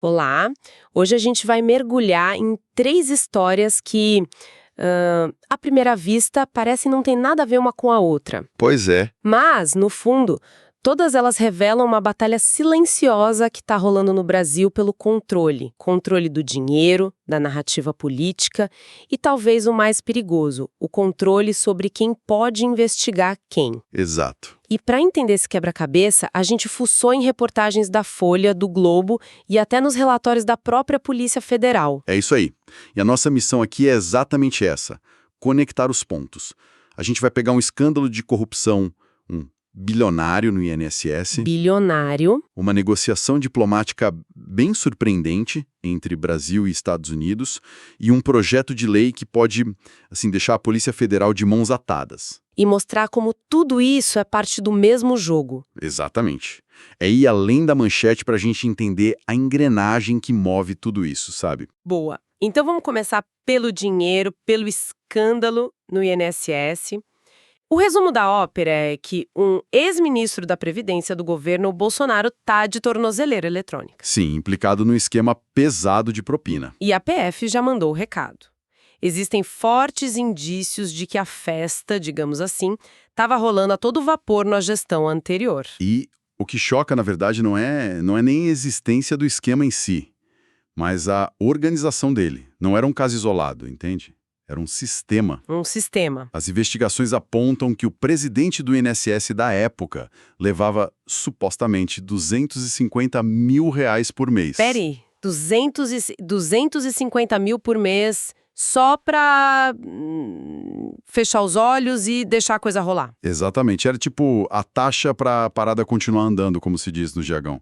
Olá! Hoje a gente vai mergulhar em 3 histórias que, à primeira vista, parecem não ter nada a ver uma com a outra. Pois é, Mas, no fundo, todas elas revelam uma batalha silenciosa que está rolando no Brasil pelo controle. Controle do dinheiro, da narrativa política e talvez o mais perigoso, o controle sobre quem pode investigar quem. exato. E para entender esse quebra-cabeça, a gente fuçou em reportagens da Folha, do Globo e até nos relatórios da própria Polícia Federal. É isso aí. E a nossa missão aqui é exatamente essa: conectar os pontos. A gente vai pegar um escândalo de corrupção, um bilionário no INSS, Bilionário. uma negociação diplomática bem surpreendente entre Brasil e Estados Unidos e um projeto de lei que pode, assim, deixar a Polícia Federal de mãos atadas. E mostrar como tudo isso é parte do mesmo jogo. Exatamente. É ir além da manchete para a gente entender a engrenagem que move tudo isso, sabe? Boa. Então vamos começar pelo dinheiro, pelo escândalo no INSS. O resumo da ópera é que um ex-ministro da Previdência do governo Bolsonaro tá de tornozeleira eletrônica. Sim, implicado no esquema pesado de propina. E a PF já mandou o recado. Existem fortes indícios de que a festa, digamos assim, estava rolando a todo vapor na gestão anterior. E o que choca, na verdade, não é nem a existência do esquema em si, mas a organização dele. Não era um caso isolado, entende? Era um sistema. Um sistema. As investigações apontam que o presidente do INSS da época levava, supostamente, R$ 250 mil por mês. Peraí, 250 mil por mês só pra fechar os olhos e deixar a coisa rolar. Exatamente. Era tipo a taxa para a parada continuar andando, como se diz no jargão.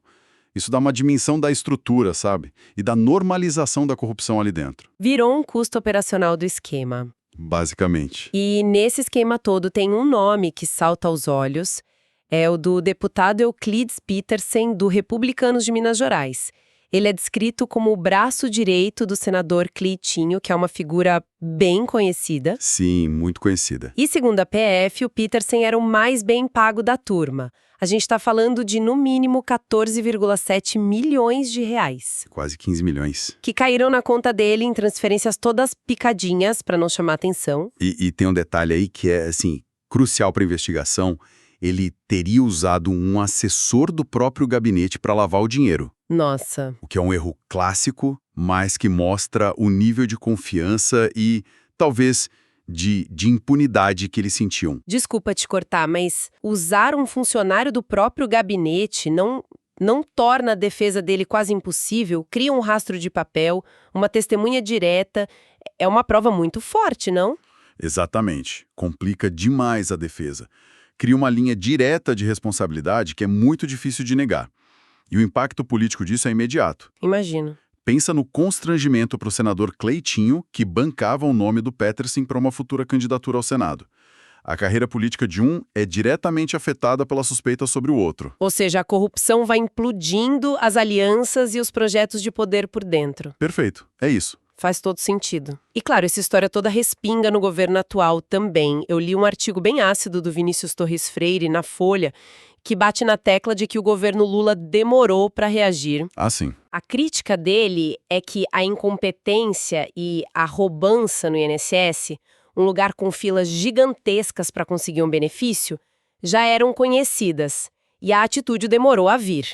Isso dá uma dimensão da estrutura, sabe? E da normalização da corrupção ali dentro, Virou um custo operacional do esquema. basicamente. E nesse esquema todo tem um nome que salta aos olhos, é o do deputado Euclides Petersen, do Republicanos de Minas Gerais. Ele é descrito como o braço direito do senador Cleitinho, que é uma figura bem conhecida. Sim, muito conhecida. E segundo a PF, o Petersen era o mais bem pago da turma. A gente está falando de, no mínimo, 14,7 milhões de reais, Quase 15 milhões. que caíram na conta dele em transferências todas picadinhas, para não chamar atenção. E tem um detalhe aí que é, assim, crucial para a investigação. Ele teria usado um assessor do próprio gabinete para lavar o dinheiro. Nossa. O que é um erro clássico, mas que mostra o nível de confiança e, talvez, de impunidade que eles sentiam. Desculpa te cortar, mas usar um funcionário do próprio gabinete não torna a defesa dele quase impossível, cria um rastro de papel, uma testemunha direta. É uma prova muito forte, não? Exatamente. Complica demais a defesa. Cria uma linha direta de responsabilidade que é muito difícil de negar. E o impacto político disso é imediato. Imagino. Pensa no constrangimento para o senador Cleitinho, que bancava o nome do Petersen para uma futura candidatura ao Senado. A carreira política de um é diretamente afetada pela suspeita sobre o outro. Ou seja, a corrupção vai implodindo as alianças e os projetos de poder por dentro. Perfeito, é isso. Faz todo sentido. E claro, essa história toda respinga no governo atual também. Eu li um artigo bem ácido do Vinícius Torres Freire na Folha, que bate na tecla de que o governo Lula demorou para reagir. Ah, sim. A crítica dele é que a incompetência e a roubança no INSS, um lugar com filas gigantescas para conseguir um benefício, já eram conhecidas, e a atitude demorou a vir.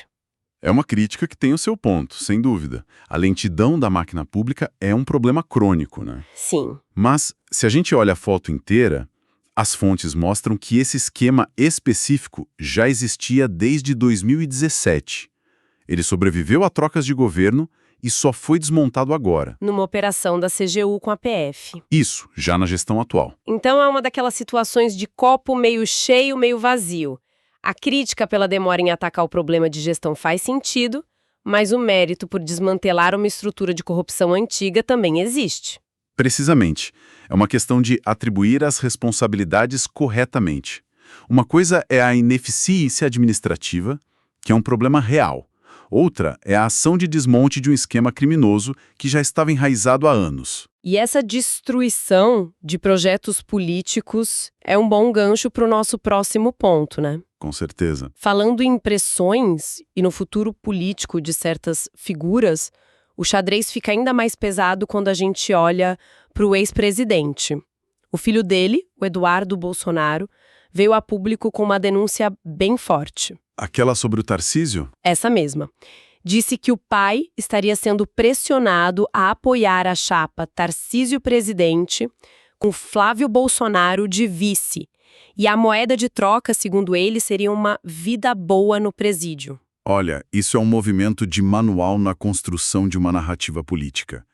É uma crítica que tem o seu ponto, sem dúvida. A lentidão da máquina pública é um problema crônico, né? Sim. Mas, se a gente olha a foto inteira, as fontes mostram que esse esquema específico já existia desde 2017. Ele sobreviveu a trocas de governo e só foi desmontado agora. Numa operação da CGU com a PF. Isso, já na gestão atual. Então é uma daquelas situações de copo meio cheio, meio vazio. A crítica pela demora em atacar o problema de gestão faz sentido, mas o mérito por desmantelar uma estrutura de corrupção antiga também existe. Precisamente. É uma questão de atribuir as responsabilidades corretamente. Uma coisa é a ineficiência administrativa, que é um problema real. Outra é a ação de desmonte de um esquema criminoso que já estava enraizado há anos. E essa destruição de projetos políticos é um bom gancho para o nosso próximo ponto, né? Com certeza. Falando em pressões e no futuro político de certas figuras, o xadrez fica ainda mais pesado quando a gente olha para o ex-presidente. O filho dele, o Eduardo Bolsonaro, veio a público com uma denúncia bem forte. Aquela sobre o Tarcísio? Essa mesma. Disse que o pai estaria sendo pressionado a apoiar a chapa Tarcísio presidente com Flávio Bolsonaro de vice. E a moeda de troca, segundo ele, seria uma vida boa no presídio. Olha, isso é um movimento de manual na construção de uma narrativa política.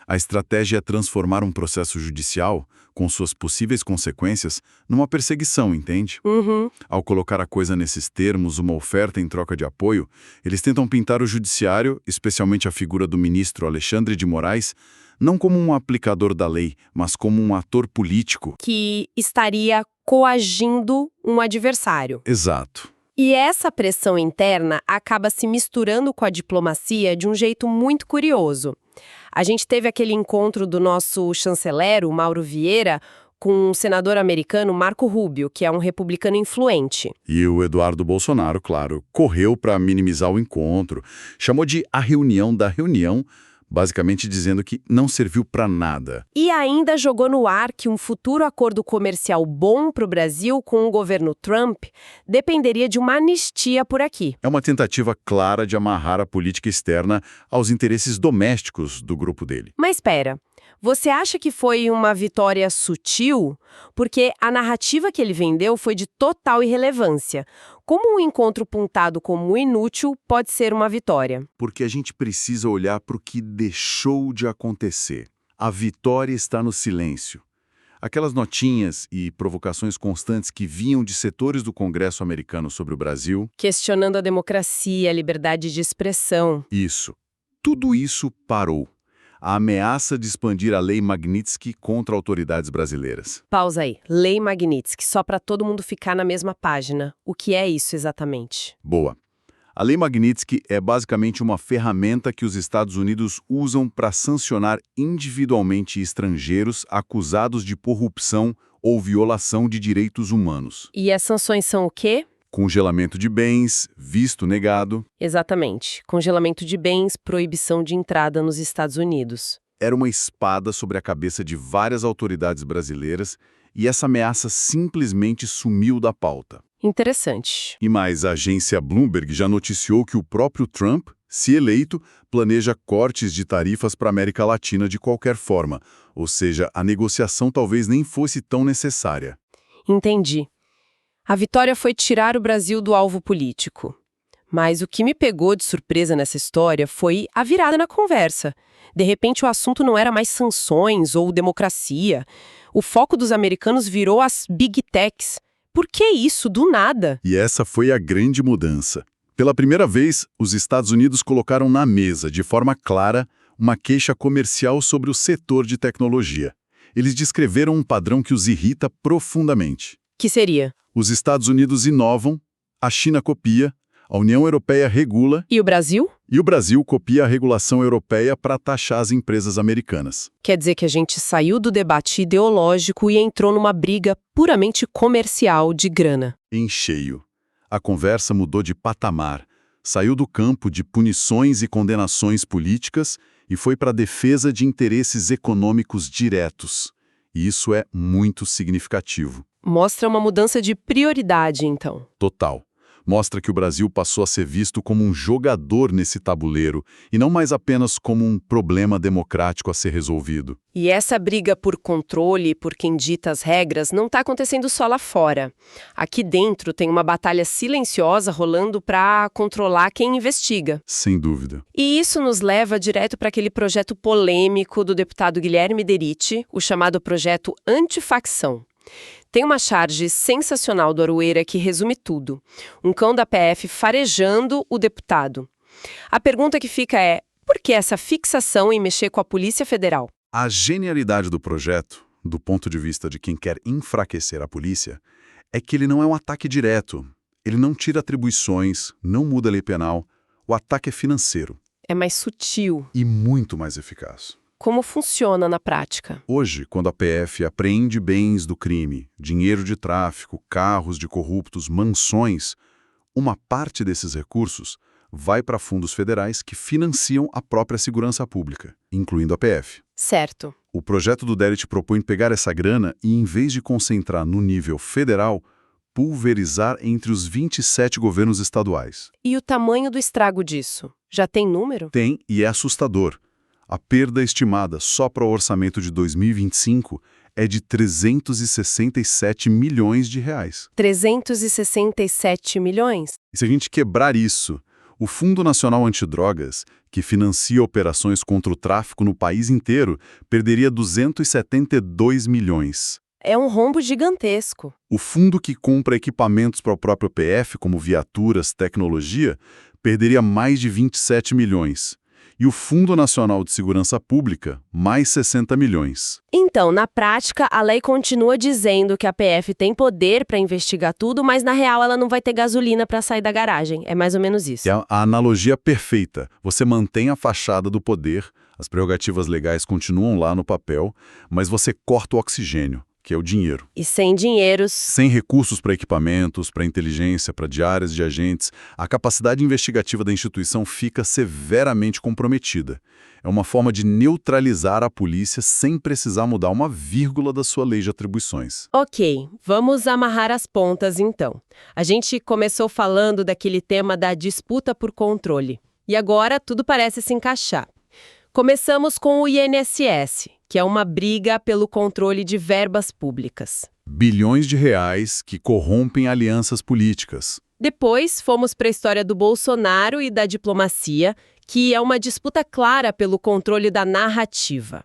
A estratégia é transformar um processo judicial, com suas possíveis consequências, numa perseguição, entende? Uhum. Ao colocar a coisa nesses termos, uma oferta em troca de apoio, eles tentam pintar o judiciário, especialmente a figura do ministro Alexandre de Moraes, não como um aplicador da lei, mas como um ator político. Que estaria coagindo um adversário. Exato. E essa pressão interna acaba se misturando com a diplomacia de um jeito muito curioso. A gente teve aquele encontro do nosso chanceler, o Mauro Vieira, com o senador americano Marco Rubio, que é um republicano influente. E o Eduardo Bolsonaro, claro, correu para minimizar o encontro, chamou de a reunião da reunião, basicamente dizendo que não serviu para nada. E ainda jogou no ar que um futuro acordo comercial bom para o Brasil com o governo Trump dependeria de uma anistia por aqui. É uma tentativa clara de amarrar a política externa aos interesses domésticos do grupo dele. Mas espera, você acha que foi uma vitória sutil? Porque a narrativa que ele vendeu foi de total irrelevância. Como um encontro puntado como inútil pode ser uma vitória? Porque a gente precisa olhar para o que deixou de acontecer. A vitória está no silêncio. Aquelas notinhas e provocações constantes que vinham de setores do Congresso americano sobre o Brasil. Questionando a democracia, a liberdade de expressão. Isso. Tudo isso parou. A ameaça de expandir a Lei Magnitsky contra autoridades brasileiras. Pausa aí. Lei Magnitsky, só para todo mundo ficar na mesma página. O que é isso exatamente? Boa. A Lei Magnitsky é basicamente uma ferramenta que os Estados Unidos usam para sancionar individualmente estrangeiros acusados de corrupção ou violação de direitos humanos. E as sanções são o quê? Congelamento de bens, visto negado. Exatamente. Congelamento de bens, proibição de entrada nos Estados Unidos. Era uma espada sobre a cabeça de várias autoridades brasileiras e essa ameaça simplesmente sumiu da pauta. Interessante. E mais, a agência Bloomberg já noticiou que o próprio Trump, se eleito, planeja cortes de tarifas para a América Latina de qualquer forma, ou seja, a negociação talvez nem fosse tão necessária. Entendi. A vitória foi tirar o Brasil do alvo político. Mas o que me pegou de surpresa nessa história foi a virada na conversa. De repente, o assunto não era mais sanções ou democracia. O foco dos americanos virou as big techs. Por que isso, do nada? E essa foi a grande mudança. Pela primeira vez, os Estados Unidos colocaram na mesa, de forma clara, uma queixa comercial sobre o setor de tecnologia. Eles descreveram um padrão que os irrita profundamente. Que seria? Os Estados Unidos inovam, a China copia, a União Europeia regula. E o Brasil? E o Brasil copia a regulação europeia para taxar as empresas americanas. Quer dizer que a gente saiu do debate ideológico e entrou numa briga puramente comercial de grana. Em cheio. A conversa mudou de patamar, saiu do campo de punições e condenações políticas e foi para a defesa de interesses econômicos diretos. E isso é muito significativo. Mostra uma mudança de prioridade, então. Total. Mostra que o Brasil passou a ser visto como um jogador nesse tabuleiro e não mais apenas como um problema democrático a ser resolvido. E essa briga por controle, por quem dita as regras, não está acontecendo só lá fora. Aqui dentro tem uma batalha silenciosa rolando para controlar quem investiga. Sem dúvida. E isso nos leva direto para aquele projeto polêmico do deputado Guilherme Deriti, o chamado projeto Antifacção. Tem uma charge sensacional do Aroeira que resume tudo. Um cão da PF farejando o deputado. A pergunta que fica é, por que essa fixação em mexer com a Polícia Federal? A genialidade do projeto, do ponto de vista de quem quer enfraquecer a polícia, é que ele não é um ataque direto. Ele não tira atribuições, não muda a lei penal. O ataque é financeiro. É mais sutil. E muito mais eficaz. Como funciona na prática? Hoje, quando a PF apreende bens do crime, dinheiro de tráfico, carros de corruptos, mansões, uma parte desses recursos vai para fundos federais que financiam a própria segurança pública, incluindo a PF. Certo. O projeto do Dérit propõe pegar essa grana e, em vez de concentrar no nível federal, pulverizar entre os 27 governos estaduais. E o tamanho do estrago disso? Já tem número? Tem, e é assustador. A perda estimada só para o orçamento de 2025 é de 367 milhões de reais. 367 milhões? E se a gente quebrar isso, o Fundo Nacional Antidrogas, que financia operações contra o tráfico no país inteiro, perderia 272 milhões. É um rombo gigantesco. O fundo que compra equipamentos para o próprio PF, como viaturas, tecnologia, perderia mais de 27 milhões. E o Fundo Nacional de Segurança Pública, mais 60 milhões. Então, na prática, a lei continua dizendo que a PF tem poder para investigar tudo, mas na real ela não vai ter gasolina para sair da garagem. É mais ou menos isso. É a analogia perfeita. Você mantém a fachada do poder, as prerrogativas legais continuam lá no papel, mas você corta o oxigênio, que é o dinheiro. E sem dinheiros... Sem recursos para equipamentos, para inteligência, para diárias de agentes, a capacidade investigativa da instituição fica severamente comprometida. É uma forma de neutralizar a polícia sem precisar mudar uma vírgula da sua lei de atribuições. Ok, vamos amarrar as pontas então. A gente começou falando daquele tema da disputa por controle. E agora tudo parece se encaixar. Começamos com o INSS, que é uma briga pelo controle de verbas públicas. Bilhões de reais que corrompem alianças políticas. Depois, fomos para a história do Bolsonaro e da diplomacia, que é uma disputa clara pelo controle da narrativa.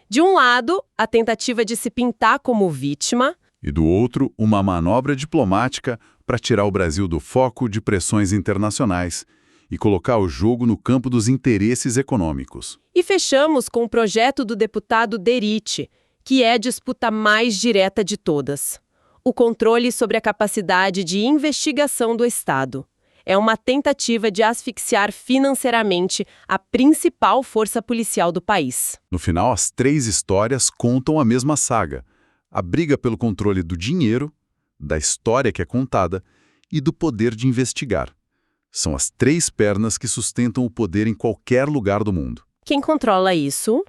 De um lado, a tentativa de se pintar como vítima. E do outro, uma manobra diplomática para tirar o Brasil do foco de pressões internacionais e colocar o jogo no campo dos interesses econômicos. E fechamos com o projeto do deputado Dérit, que é a disputa mais direta de todas. O controle sobre a capacidade de investigação do Estado. É uma tentativa de asfixiar financeiramente a principal força policial do país. No final, as três histórias contam a mesma saga. A briga pelo controle do dinheiro, da história que é contada e do poder de investigar. São as três pernas que sustentam o poder em qualquer lugar do mundo. Quem controla isso,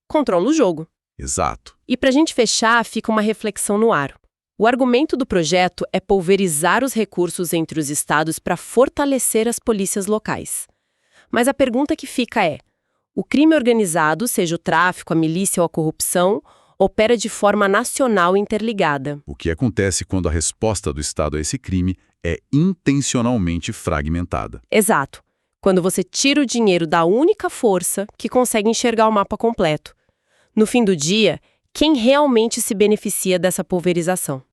controla o jogo. Exato. E para a gente fechar, fica uma reflexão no ar. O argumento do projeto é pulverizar os recursos entre os estados para fortalecer as polícias locais. Mas a pergunta que fica é: o crime organizado, seja o tráfico, a milícia ou a corrupção, opera de forma nacional interligada. O que acontece quando a resposta do Estado a esse crime é intencionalmente fragmentada? Exato. Quando você tira o dinheiro da única força que consegue enxergar o mapa completo. No fim do dia, quem realmente se beneficia dessa pulverização?